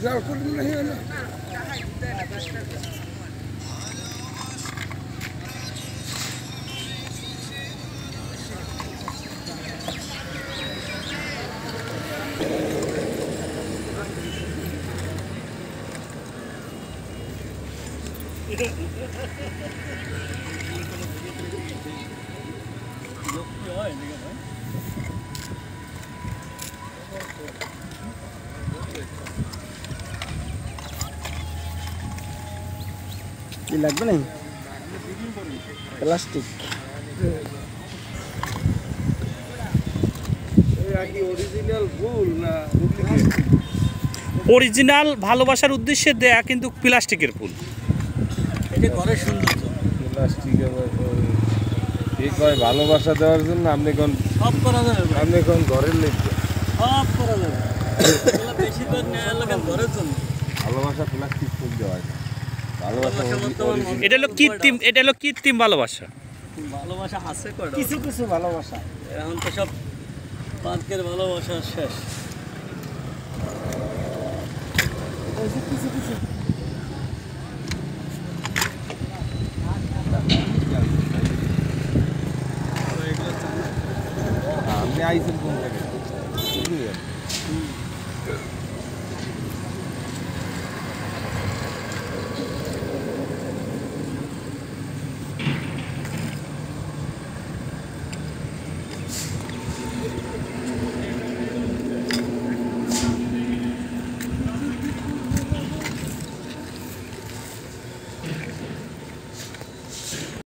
কি লাগবে না প্লাস্টিক অরিজিনাল ভালোবাসার উদ্দেশ্যে দেয়া কিন্তু প্লাস্টিকের ফুল। এটা ঘরের সৌন্দর্য। প্লাস্টিক ঠিক হয় ভালোবাসা দেওয়ার জন্য আপনি কোন সব করা যাবে, আপনি কোন ঘরের লিখবেন সব করা যাবে। এগুলো বেশিরভাগ নেওয়ার লাগে ঘরের জন্য। ভালোবাসা প্লাস্টিক ফুল দেওয়া হয় না। ভালোবাসা এটা হলো কৃত্রিম, এটা হলো কৃত্রিম ভালোবাসা। ভালোবাসা আছে কয়টা? কিছু কিছু ভালোবাসা। এখন তো সব পার্কের ভালোবাসা শেষ। কিছু কিছু আপনি আইছেন কোন জায়গায়?